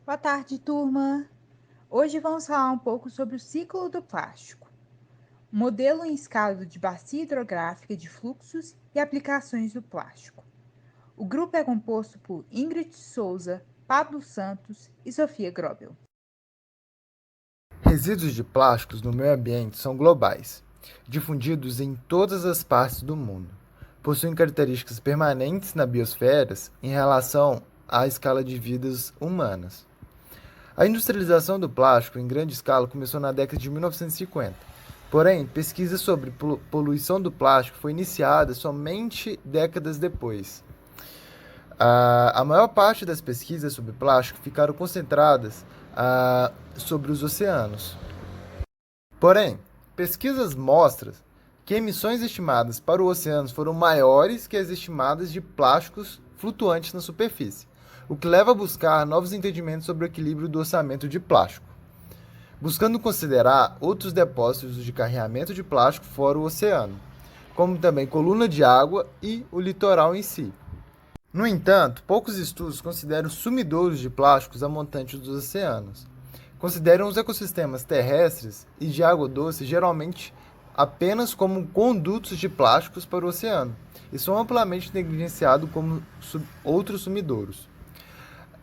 Boa tarde, turma! Hoje vamos falar um pouco sobre o ciclo do plástico, modelo em escala de bacia hidrográfica de fluxos e aplicações do plástico. O grupo é composto por Ingrid Souza, Pablo Santos e Sofia Grobel. Resíduos de plásticos no meio ambiente são globais, difundidos em todas as partes do mundo. Possuem características permanentes na biosfera em relação à escala de vidas humanas. A industrialização do plástico em grande escala começou na década de 1950. Porém, pesquisa sobre poluição do plástico foi iniciada somente décadas depois. A maior parte das pesquisas sobre plástico ficaram concentradas sobre os oceanos. Porém, pesquisas mostram que emissões estimadas para o oceano foram maiores que as estimadas de plásticos flutuantes na superfície, o que leva a buscar novos entendimentos sobre o equilíbrio do orçamento de plástico, buscando considerar outros depósitos de carreamento de plástico fora o oceano, como também coluna de água e o litoral em si. No entanto, poucos estudos consideram sumidouros de plásticos a montantes dos oceanos. Consideram os ecossistemas terrestres e de água doce geralmente apenas como condutos de plásticos para o oceano e são amplamente negligenciados como outros sumidouros.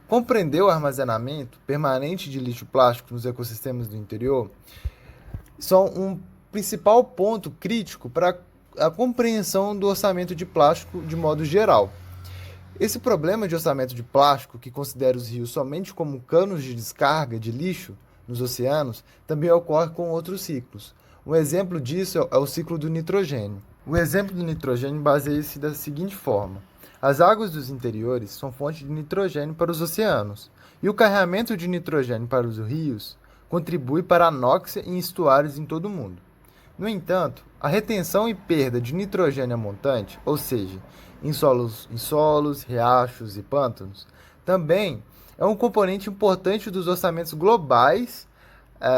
Compreender o armazenamento permanente de lixo plástico nos ecossistemas do interior são um principal ponto crítico para a compreensão do orçamento de plástico de modo geral. Esse problema de orçamento de plástico, que considera os rios somente como canos de descarga de lixo nos oceanos, também ocorre com outros ciclos. Um exemplo disso é o ciclo do nitrogênio. O exemplo do nitrogênio baseia-se da seguinte forma: as águas dos interiores são fonte de nitrogênio para os oceanos, e o carregamento de nitrogênio para os rios contribui para a anóxia em estuários em todo o mundo. No entanto, a retenção e perda de nitrogênio a montante, ou seja, em solos, riachos e pântanos, também é um componente importante dos orçamentos globais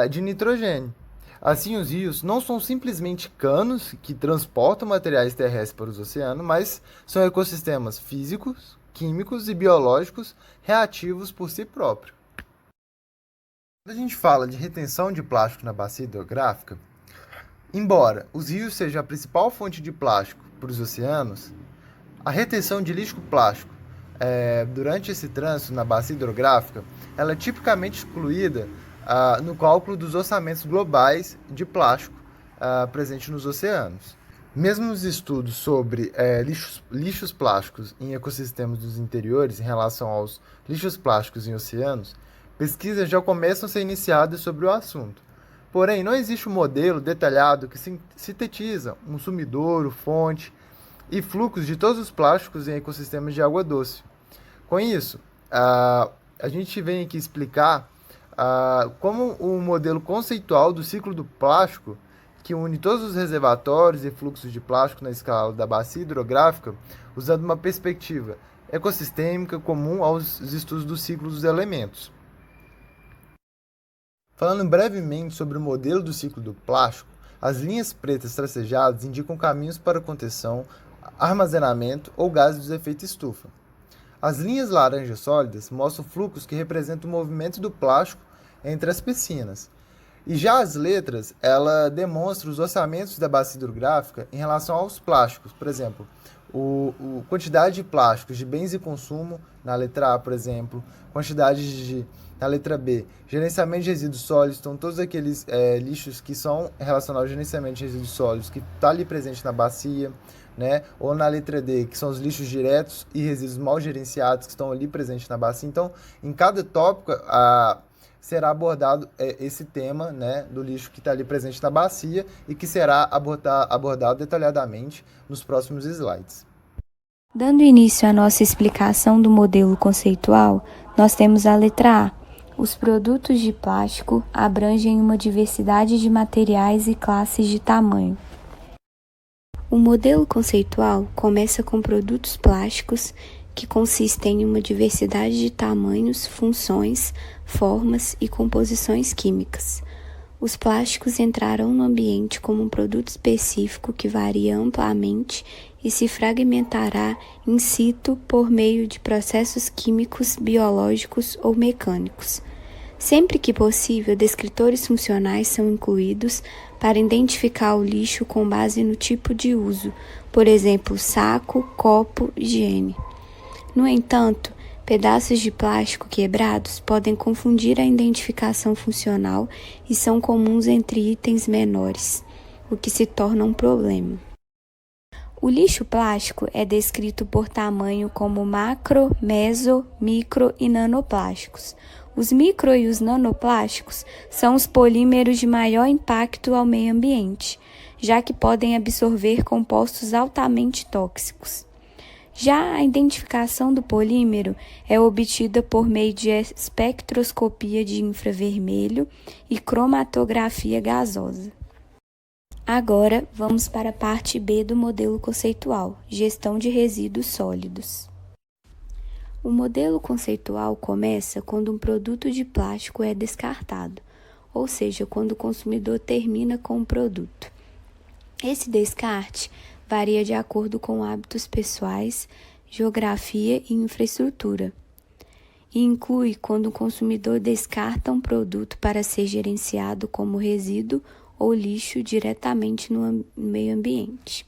de nitrogênio. Assim, os rios não são simplesmente canos que transportam materiais terrestres para os oceanos, mas são ecossistemas físicos, químicos e biológicos reativos por si próprios. Quando a gente fala de retenção de plástico na bacia hidrográfica, embora os rios sejam a principal fonte de plástico para os oceanos, a retenção de lixo plástico durante esse trânsito na bacia hidrográfica ela é tipicamente excluída no cálculo dos orçamentos globais de plástico presente nos oceanos. Mesmo os estudos sobre lixos plásticos em ecossistemas dos interiores em relação aos lixos plásticos em oceanos, pesquisas já começam a ser iniciadas sobre o assunto. Porém, não existe um modelo detalhado que sintetiza um sumidouro, fonte e fluxos de todos os plásticos em ecossistemas de água doce. Com isso, a gente vem aqui explicar como o modelo conceitual do ciclo do plástico, que une todos os reservatórios e fluxos de plástico na escala da bacia hidrográfica, usando uma perspectiva ecossistêmica comum aos estudos do ciclo dos elementos. Falando brevemente sobre o modelo do ciclo do plástico, as linhas pretas tracejadas indicam caminhos para contenção, armazenamento ou gases do efeito estufa. As linhas laranjas sólidas mostram fluxos que representam o movimento do plástico entre as piscinas. E já as letras, ela demonstra os orçamentos da bacia hidrográfica em relação aos plásticos. Por exemplo, quantidade de plásticos de bens e consumo, na letra A, por exemplo, na letra B, gerenciamento de resíduos sólidos, então todos aqueles lixos que são relacionados ao gerenciamento de resíduos sólidos, que está ali presente na bacia, né? Ou na letra D, que são os lixos diretos e resíduos mal gerenciados, que estão ali presentes na bacia. Então, em cada tópico, será abordado esse tema, né, do lixo que está ali presente na bacia e que será abordado detalhadamente nos próximos slides. Dando início à nossa explicação do modelo conceitual, nós temos a letra A. Os produtos de plástico abrangem uma diversidade de materiais e classes de tamanho. O modelo conceitual começa com produtos plásticos que consistem em uma diversidade de tamanhos, funções, formas e composições químicas. Os plásticos entrarão no ambiente como um produto específico que varia amplamente e se fragmentará in situ por meio de processos químicos, biológicos ou mecânicos. Sempre que possível, descritores funcionais são incluídos para identificar o lixo com base no tipo de uso, por exemplo, saco, copo, higiene. No entanto, pedaços de plástico quebrados podem confundir a identificação funcional e são comuns entre itens menores, o que se torna um problema. O lixo plástico é descrito por tamanho como macro, meso, micro e nanoplásticos. Os micro e os nanoplásticos são os polímeros de maior impacto ao meio ambiente, já que podem absorver compostos altamente tóxicos. Já a identificação do polímero é obtida por meio de espectroscopia de infravermelho e cromatografia gasosa. Agora, vamos para a parte B do modelo conceitual, gestão de resíduos sólidos. O modelo conceitual começa quando um produto de plástico é descartado, ou seja, quando o consumidor termina com o produto. Esse descarte varia de acordo com hábitos pessoais, geografia e infraestrutura, e inclui quando o consumidor descarta um produto para ser gerenciado como resíduo ou lixo diretamente no meio ambiente.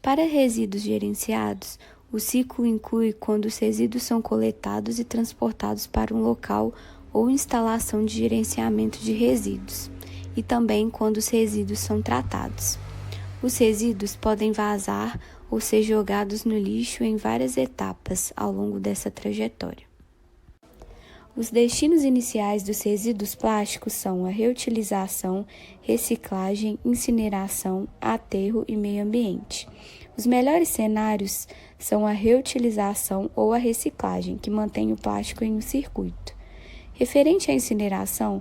Para resíduos gerenciados, o ciclo inclui quando os resíduos são coletados e transportados para um local ou instalação de gerenciamento de resíduos, e também quando os resíduos são tratados. Os resíduos podem vazar ou ser jogados no lixo em várias etapas ao longo dessa trajetória. Os destinos iniciais dos resíduos plásticos são a reutilização, reciclagem, incineração, aterro e meio ambiente. Os melhores cenários são a reutilização ou a reciclagem, que mantém o plástico em um circuito. Referente à incineração,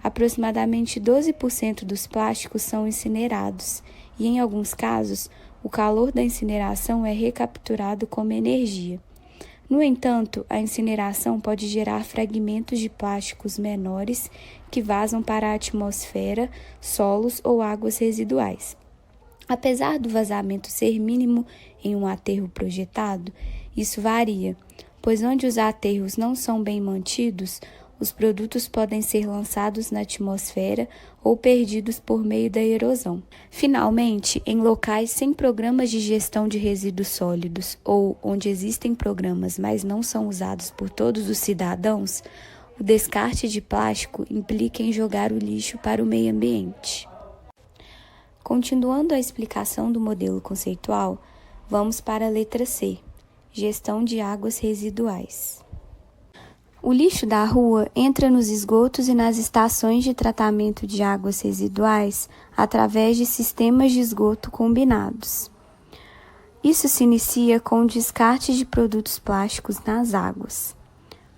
aproximadamente 12% dos plásticos são incinerados e, em alguns casos, o calor da incineração é recapturado como energia. No entanto, a incineração pode gerar fragmentos de plásticos menores que vazam para a atmosfera, solos ou águas residuais. Apesar do vazamento ser mínimo em um aterro projetado, isso varia, pois onde os aterros não são bem mantidos, os produtos podem ser lançados na atmosfera ou perdidos por meio da erosão. Finalmente, em locais sem programas de gestão de resíduos sólidos ou onde existem programas, mas não são usados por todos os cidadãos, o descarte de plástico implica em jogar o lixo para o meio ambiente. Continuando a explicação do modelo conceitual, vamos para a letra C, gestão de águas residuais. O lixo da rua entra nos esgotos e nas estações de tratamento de águas residuais através de sistemas de esgoto combinados. Isso se inicia com o descarte de produtos plásticos nas águas.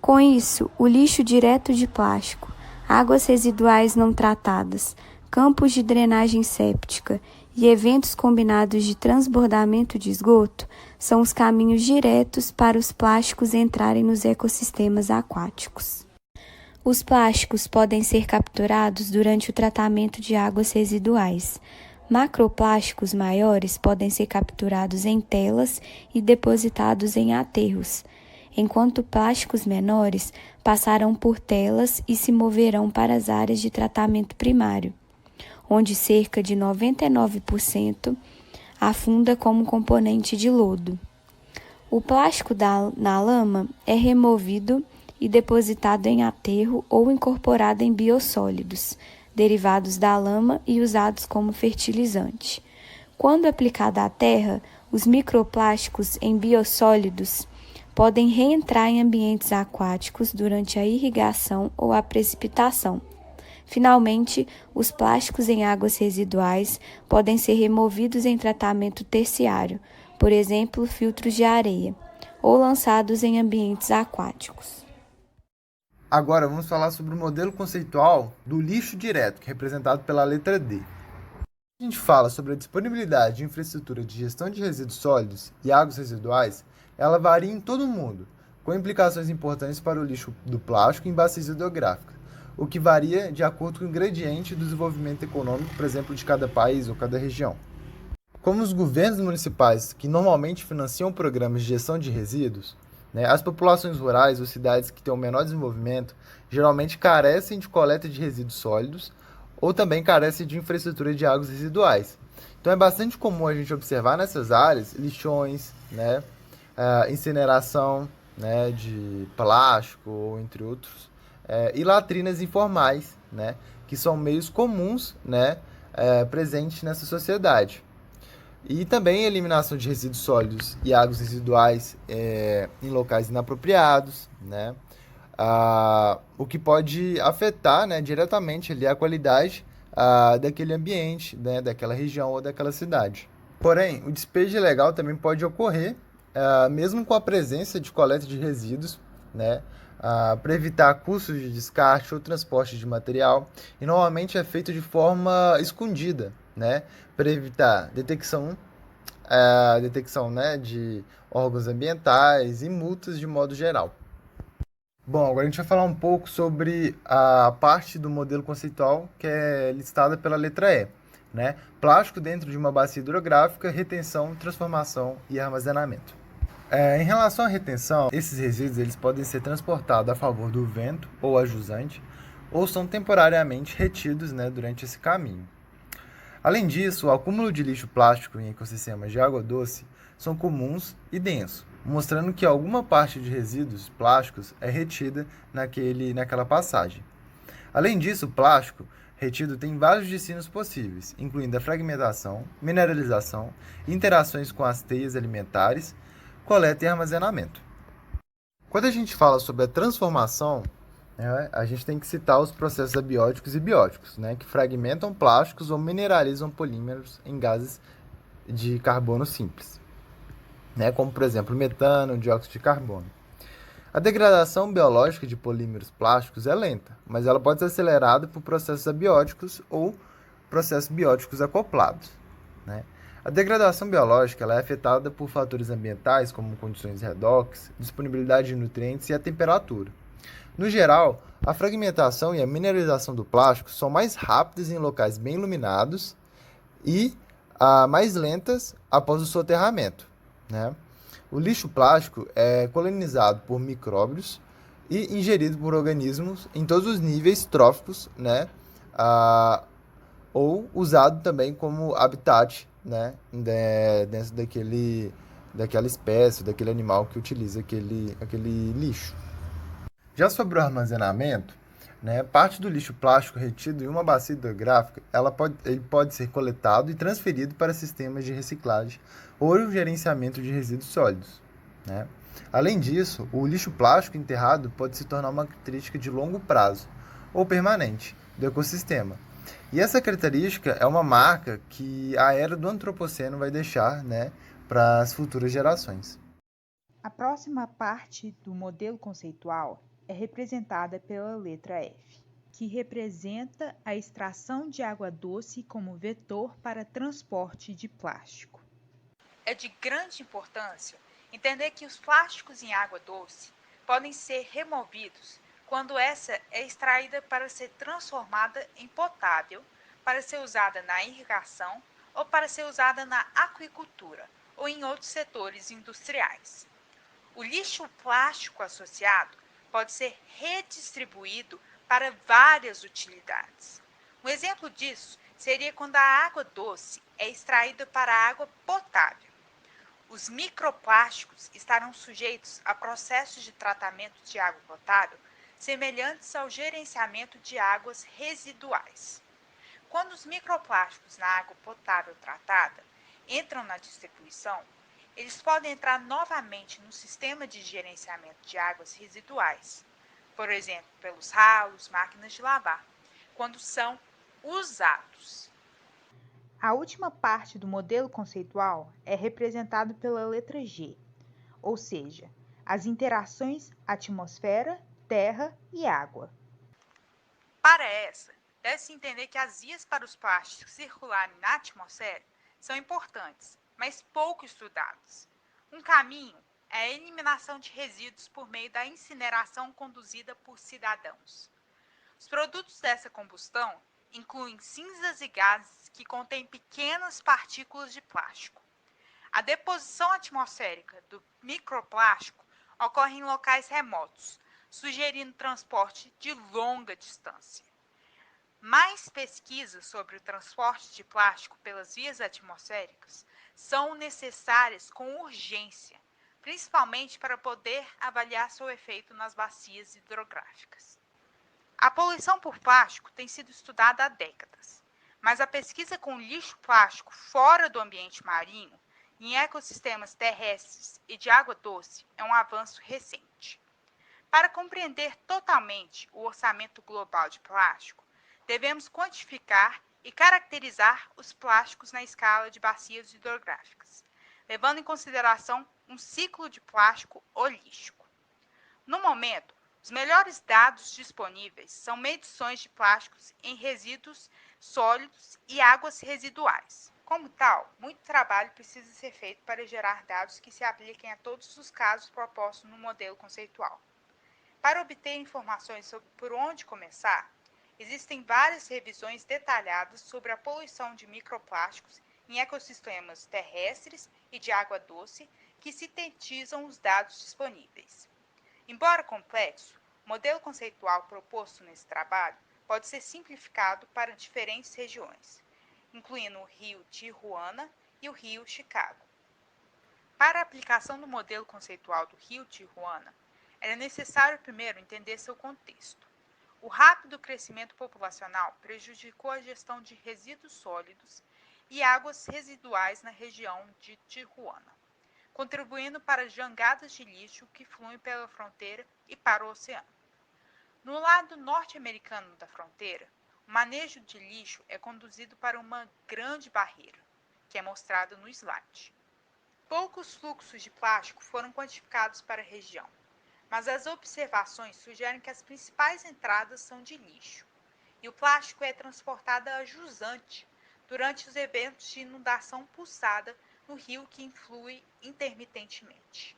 Com isso, o lixo direto de plástico, águas residuais não tratadas, campos de drenagem séptica e eventos combinados de transbordamento de esgoto são os caminhos diretos para os plásticos entrarem nos ecossistemas aquáticos. Os plásticos podem ser capturados durante o tratamento de águas residuais. Macroplásticos maiores podem ser capturados em telas e depositados em aterros, enquanto plásticos menores passarão por telas e se moverão para as áreas de tratamento primário, onde cerca de 99% afunda como componente de lodo. O plástico na lama é removido e depositado em aterro ou incorporado em biossólidos, derivados da lama e usados como fertilizante. Quando aplicado à terra, os microplásticos em biossólidos podem reentrar em ambientes aquáticos durante a irrigação ou a precipitação. Finalmente, os plásticos em águas residuais podem ser removidos em tratamento terciário, por exemplo, filtros de areia, ou lançados em ambientes aquáticos. Agora vamos falar sobre o modelo conceitual do lixo direto, que é representado pela letra D. A gente fala sobre a disponibilidade de infraestrutura de gestão de resíduos sólidos e águas residuais, ela varia em todo o mundo, com implicações importantes para o lixo do plástico em bacias hidrográficas, o que varia de acordo com o gradiente do desenvolvimento econômico, por exemplo, de cada país ou cada região. Como os governos municipais, que normalmente financiam programas de gestão de resíduos, né, as populações rurais ou cidades que têm um menor desenvolvimento geralmente carecem de coleta de resíduos sólidos ou também carecem de infraestrutura de águas residuais. Então é bastante comum a gente observar nessas áreas lixões, né, incineração, né, de plástico, ou entre outros, e latrinas informais, né, que são meios comuns, né, presentes nessa sociedade. E também a eliminação de resíduos sólidos e águas residuais em locais inapropriados, né? O que pode afetar, né, diretamente ali, a qualidade daquele ambiente, né, daquela região ou daquela cidade. Porém, o despejo ilegal também pode ocorrer, mesmo com a presença de coleta de resíduos, né, para evitar custos de descarte ou transporte de material, e normalmente é feito de forma escondida, né, para evitar detecção, né, de órgãos ambientais e multas de modo geral. Bom, agora a gente vai falar um pouco sobre a parte do modelo conceitual que é listada pela letra E, né? Plástico dentro de uma bacia hidrográfica, retenção, transformação e armazenamento. Em relação à retenção, esses resíduos eles podem ser transportados a favor do vento ou a jusante, ou são temporariamente retidos, né, durante esse caminho. Além disso, o acúmulo de lixo plástico em ecossistemas de água doce são comuns e densos, mostrando que alguma parte de resíduos plásticos é retida naquela passagem. Além disso, o plástico retido tem vários destinos possíveis, incluindo a fragmentação, mineralização, interações com as teias alimentares, coleta e armazenamento. Quando a gente fala sobre a transformação, né, a gente tem que citar os processos abióticos e bióticos, né, que fragmentam plásticos ou mineralizam polímeros em gases de carbono simples, né, como, por exemplo, metano, dióxido de carbono. A degradação biológica de polímeros plásticos é lenta, mas ela pode ser acelerada por processos abióticos ou processos bióticos acoplados, né? A degradação biológica ela é afetada por fatores ambientais, como condições redox, disponibilidade de nutrientes e a temperatura. No geral, a fragmentação e a mineralização do plástico são mais rápidas em locais bem iluminados e mais lentas após o soterramento, né? O lixo plástico é colonizado por micróbios e ingerido por organismos em todos os níveis tróficos, né? Ou usado também como habitat, né? Dentro daquela espécie, daquele animal que utiliza aquele lixo. Já sobre o armazenamento, né, parte do lixo plástico retido em uma bacia hidrográfica, ele pode ser coletado e transferido para sistemas de reciclagem ou gerenciamento de resíduos sólidos, né? Além disso, o lixo plástico enterrado pode se tornar uma característica de longo prazo ou permanente do ecossistema. E essa característica é uma marca que a era do antropoceno vai deixar, né, para as futuras gerações. A próxima parte do modelo conceitual é representada pela letra F, que representa a extração de água doce como vetor para transporte de plástico. É de grande importância entender que os plásticos em água doce podem ser removidos quando essa é extraída para ser transformada em potável, para ser usada na irrigação ou para ser usada na aquicultura ou em outros setores industriais. O lixo plástico associado pode ser redistribuído para várias utilidades. Um exemplo disso seria quando a água doce é extraída para a água potável. Os microplásticos estarão sujeitos a processos de tratamento de água potável semelhantes ao gerenciamento de águas residuais. Quando os microplásticos na água potável tratada entram na distribuição, eles podem entrar novamente no sistema de gerenciamento de águas residuais, por exemplo, pelos ralos, máquinas de lavar, quando são usados. A última parte do modelo conceitual é representada pela letra G, ou seja, as interações atmosfera, terra e água. Para essa, deve-se entender que as vias para os plásticos circularem na atmosfera são importantes, mas pouco estudadas. Um caminho é a eliminação de resíduos por meio da incineração conduzida por cidadãos. Os produtos dessa combustão incluem cinzas e gases que contêm pequenas partículas de plástico. A deposição atmosférica do microplástico ocorre em locais remotos, sugerindo transporte de longa distância. Mais pesquisas sobre o transporte de plástico pelas vias atmosféricas são necessárias com urgência, principalmente para poder avaliar seu efeito nas bacias hidrográficas. A poluição por plástico tem sido estudada há décadas, mas a pesquisa com lixo plástico fora do ambiente marinho, em ecossistemas terrestres e de água doce, é um avanço recente. Para compreender totalmente o orçamento global de plástico, devemos quantificar e caracterizar os plásticos na escala de bacias hidrográficas, levando em consideração um ciclo de plástico holístico. No momento, os melhores dados disponíveis são medições de plásticos em resíduos sólidos e águas residuais. Como tal, muito trabalho precisa ser feito para gerar dados que se apliquem a todos os casos propostos no modelo conceitual. Para obter informações sobre por onde começar, existem várias revisões detalhadas sobre a poluição de microplásticos em ecossistemas terrestres e de água doce que sintetizam os dados disponíveis. Embora complexo, o modelo conceitual proposto nesse trabalho pode ser simplificado para diferentes regiões, incluindo o Rio Tijuana e o Rio Chicago. Para a aplicação do modelo conceitual do Rio Tijuana, era necessário primeiro entender seu contexto. O rápido crescimento populacional prejudicou a gestão de resíduos sólidos e águas residuais na região de Tijuana, contribuindo para jangadas de lixo que fluem pela fronteira e para o oceano. No lado norte-americano da fronteira, o manejo de lixo é conduzido para uma grande barreira, que é mostrada no slide. Poucos fluxos de plástico foram quantificados para a região, mas as observações sugerem que as principais entradas são de lixo, e o plástico é transportado a jusante durante os eventos de inundação pulsada no rio que influi intermitentemente.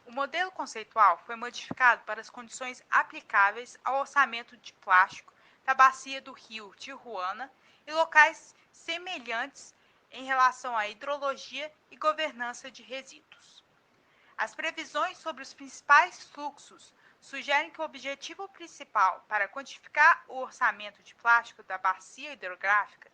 O modelo conceitual foi modificado para as condições aplicáveis ao orçamento de plástico da bacia do rio Tijuana e locais semelhantes em relação à hidrologia e governança de resíduos. As previsões sobre os principais fluxos sugerem que o objetivo principal para quantificar o orçamento de plástico da bacia hidrográfica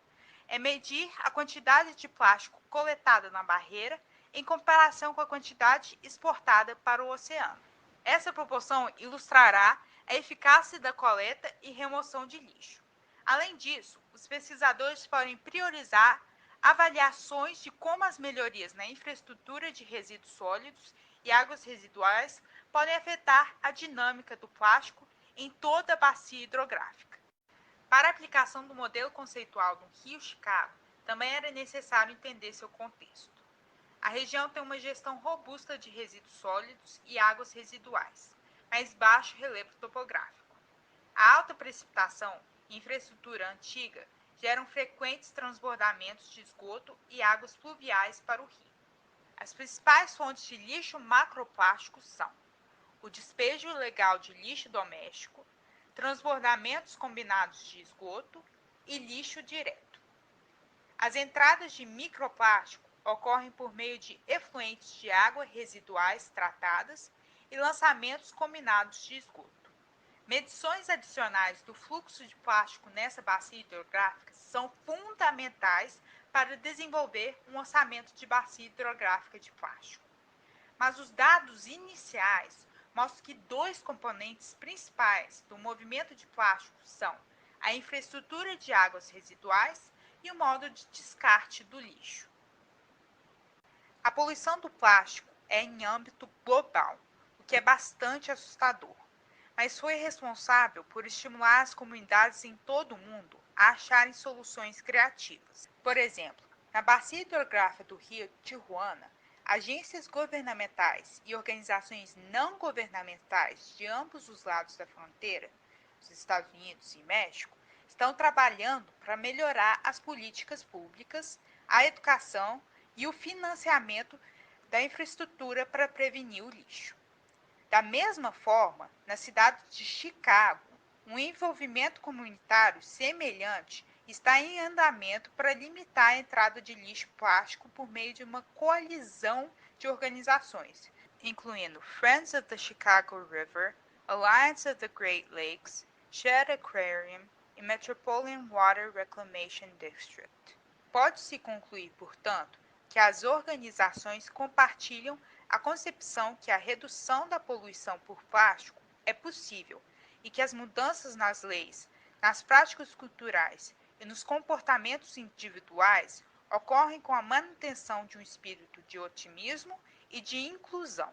é medir a quantidade de plástico coletada na barreira em comparação com a quantidade exportada para o oceano. Essa proporção ilustrará a eficácia da coleta e remoção de lixo. Além disso, os pesquisadores podem priorizar avaliações de como as melhorias na infraestrutura de resíduos sólidos e águas residuais podem afetar a dinâmica do plástico em toda a bacia hidrográfica. Para a aplicação do modelo conceitual do Rio Chicago, também era necessário entender seu contexto. A região tem uma gestão robusta de resíduos sólidos e águas residuais, mas baixo relevo topográfico. A alta precipitação e infraestrutura antiga geram frequentes transbordamentos de esgoto e águas pluviais para o rio. As principais fontes de lixo macroplástico são o despejo ilegal de lixo doméstico, transbordamentos combinados de esgoto e lixo direto. As entradas de microplástico ocorrem por meio de efluentes de água residuais tratadas e lançamentos combinados de esgoto. Medições adicionais do fluxo de plástico nessa bacia hidrográfica são fundamentais para desenvolver um orçamento de bacia hidrográfica de plástico. Mas os dados iniciais mostram que dois componentes principais do movimento de plástico são a infraestrutura de águas residuais e o modo de descarte do lixo. A poluição do plástico é em âmbito global, o que é bastante assustador, mas foi responsável por estimular as comunidades em todo o mundo a acharem soluções criativas. Por exemplo, na bacia hidrográfica do rio Tijuana, agências governamentais e organizações não governamentais de ambos os lados da fronteira, os Estados Unidos e México, estão trabalhando para melhorar as políticas públicas, a educação e o financiamento da infraestrutura para prevenir o lixo. Da mesma forma, na cidade de Chicago, um envolvimento comunitário semelhante está em andamento para limitar a entrada de lixo plástico por meio de uma coalizão de organizações, incluindo Friends of the Chicago River, Alliance of the Great Lakes, Shedd Aquarium e Metropolitan Water Reclamation District. Pode-se concluir, portanto, que as organizações compartilham a concepção que a redução da poluição por plástico é possível e que as mudanças nas leis, nas práticas culturais e nos comportamentos individuais ocorrem com a manutenção de um espírito de otimismo e de inclusão.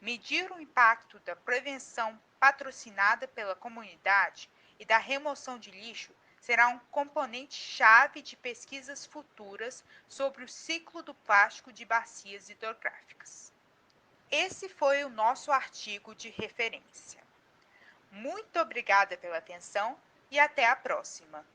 Medir o impacto da prevenção patrocinada pela comunidade e da remoção de lixo será um componente-chave de pesquisas futuras sobre o ciclo do plástico de bacias hidrográficas. Esse foi o nosso artigo de referência. Muito obrigada pela atenção e até a próxima!